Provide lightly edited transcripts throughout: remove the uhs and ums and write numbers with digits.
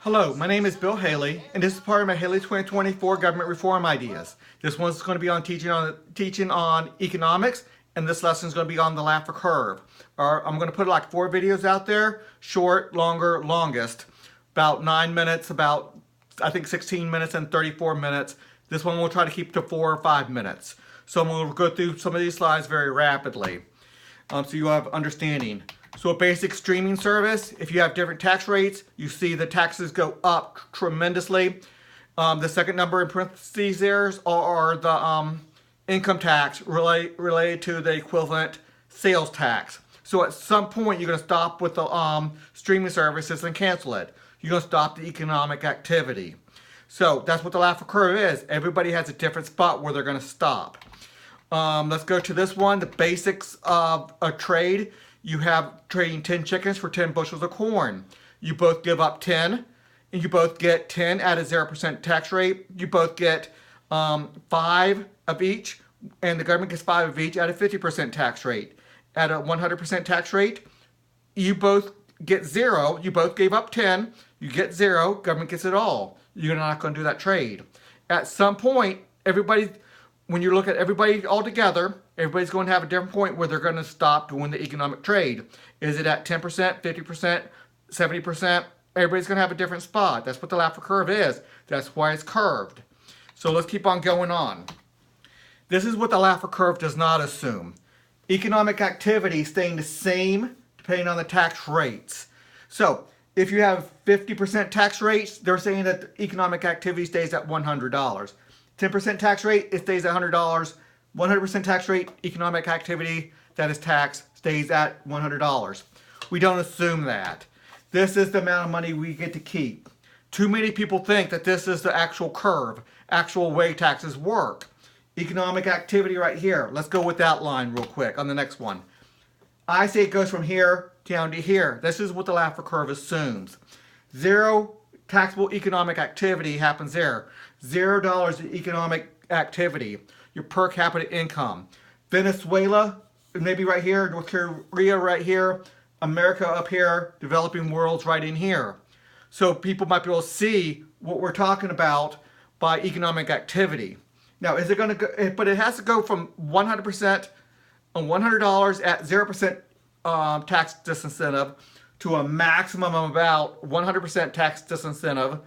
Hello, my name is Bill Haley, and this is part of my Haley 2024 government reform ideas. This one's going to be on teaching on economics, and this lesson is going to be on the Laffer Curve. I'm going to put like 4 videos out there, short, longer, longest, about 9 minutes, about I think 16 minutes and 34 minutes. This one we'll try to keep to 4 or 5 minutes. So I'm going to go through some of these slides very rapidly, so you have understanding. So a basic streaming service, if you have different tax rates, you see the taxes go up tremendously. The second number in parentheses there are the income tax related to the equivalent sales tax. So at some point you're going to stop with the streaming services and cancel it. You're going to stop the economic activity. So that's what the Laffer Curve is. Everybody has a different spot where they're going to stop. Let's go to this one, the basics of a trade. You have trading 10 chickens for 10 bushels of corn. You both give up 10, and you both get 10 at a 0% tax rate. You both get 5 of each, and the government gets 5 of each at a 50% tax rate. At a 100% tax rate, you both get 0. You both gave up 10. You get 0. Government gets it all. You're not going to do that trade. At some point, when you look at everybody all together, everybody's going to have a different point where they're going to stop doing the economic trade. Is it at 10%, 50%, 70%? Everybody's going to have a different spot. That's what the Laffer Curve is. That's why it's curved. So let's keep on going on. This is what the Laffer Curve does not assume. Economic activity staying the same depending on the tax rates. So if you have 50% tax rates, they're saying that the economic activity stays at $100. 10% tax rate, it stays at $100. 100% tax rate, economic activity that is taxed stays at $100. We don't assume that. This is the amount of money we get to keep. Too many people think that this is the actual curve, actual way taxes work. Economic activity right here. Let's go with that line real quick on the next one. I say it goes from here down to here. This is what the Laffer Curve assumes. 0 taxable economic activity happens there. $0 in economic activity. Your per capita income. Venezuela, maybe right here. North Korea right here. America up here. Developing world's right in here. So people might be able to see what we're talking about by economic activity. Now, is it going to go, but it has to go from 100% on $100 at 0% tax disincentive to a maximum of about 100% tax disincentive,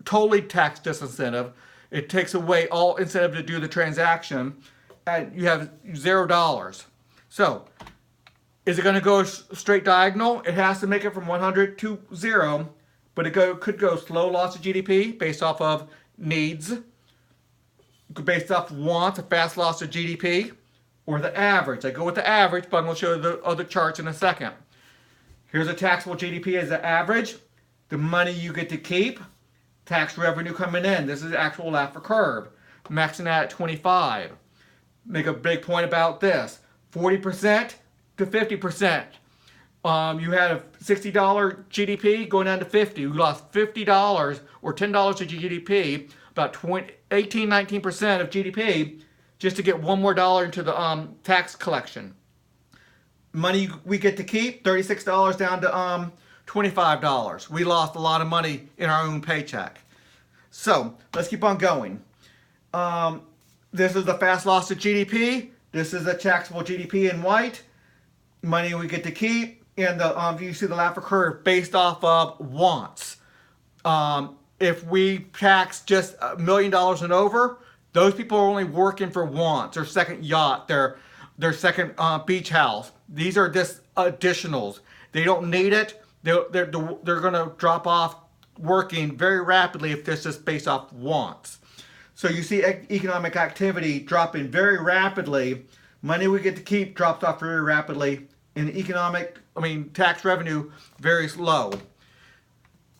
totally tax disincentive. It takes away all incentive to do the transaction, and you have $0. So, is it going to go straight diagonal? It has to make it from 100 to 0, but it could go slow loss of GDP based off of needs, based off wants, a fast loss of GDP, or the average. I go with the average, but I'm going to show you the other charts in a second. Here's a taxable GDP as the average. The money you get to keep. Tax revenue coming in. This is the actual Laffer Curve. Maxing out at 25. Make a big point about this. 40% to 50%. You had a $60 GDP going down to 50. You lost $50 or $10 of GDP, about 18-19% of GDP, just to get one more dollar into the tax collection. Money we get to keep, $36 down to $25. We lost a lot of money in our own paycheck. So let's keep on going. This is the fast loss of GDP. This is the taxable GDP in white. Money we get to keep. And you see the Laffer Curve based off of wants. If we tax just $1 million and over, those people are only working for wants. Their second yacht, their second beach house. These are just additionals. They don't need it. They're going to drop off working very rapidly if this is based off wants. So you see economic activity dropping very rapidly. Money we get to keep drops off very rapidly. And tax revenue very slow.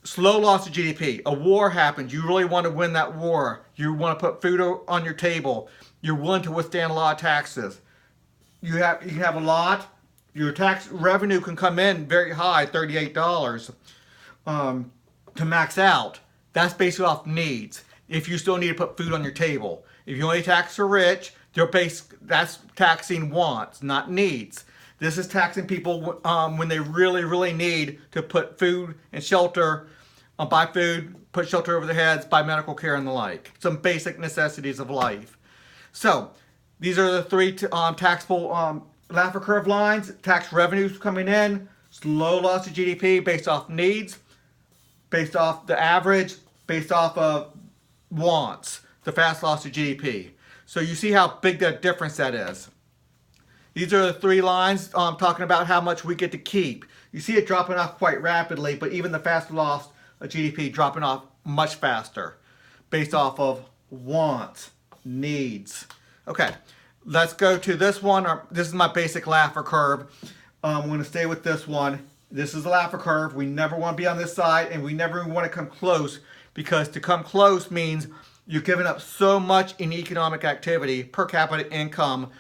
Slow loss of GDP. A war happens. You really want to win that war. You want to put food on your table. You're willing to withstand a lot of taxes. You can have a lot. Your tax revenue can come in very high, $38, to max out. That's based off needs. If you still need to put food on your table. If you only tax the rich, that's taxing wants, not needs. This is taxing people when they really, really need to put food and shelter buy food, put shelter over their heads, buy medical care and the like. Some basic necessities of life. So these are the three taxable Laffer Curve lines. Tax revenues coming in, slow loss of GDP based off needs, based off the average, based off of wants, the fast loss of GDP. So you see how big that difference that is. These are the three lines talking about how much we get to keep. You see it dropping off quite rapidly, but even the fast loss of GDP dropping off much faster based off of wants, needs. Okay, let's go to this one. This is my basic Laffer curve. I'm going to stay with this one. This is the Laffer curve. We never want to be on this side, and we never want to come close, because to come close means you're giving up so much in economic activity, per capita income,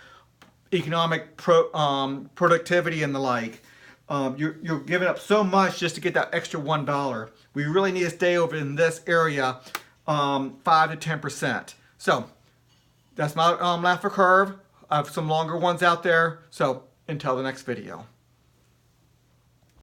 economic productivity and the like. You're giving up so much just to get that extra $1. We really need to stay over in this area 5 to 10%. So that's my Laffer curve. I have some longer ones out there. So until the next video.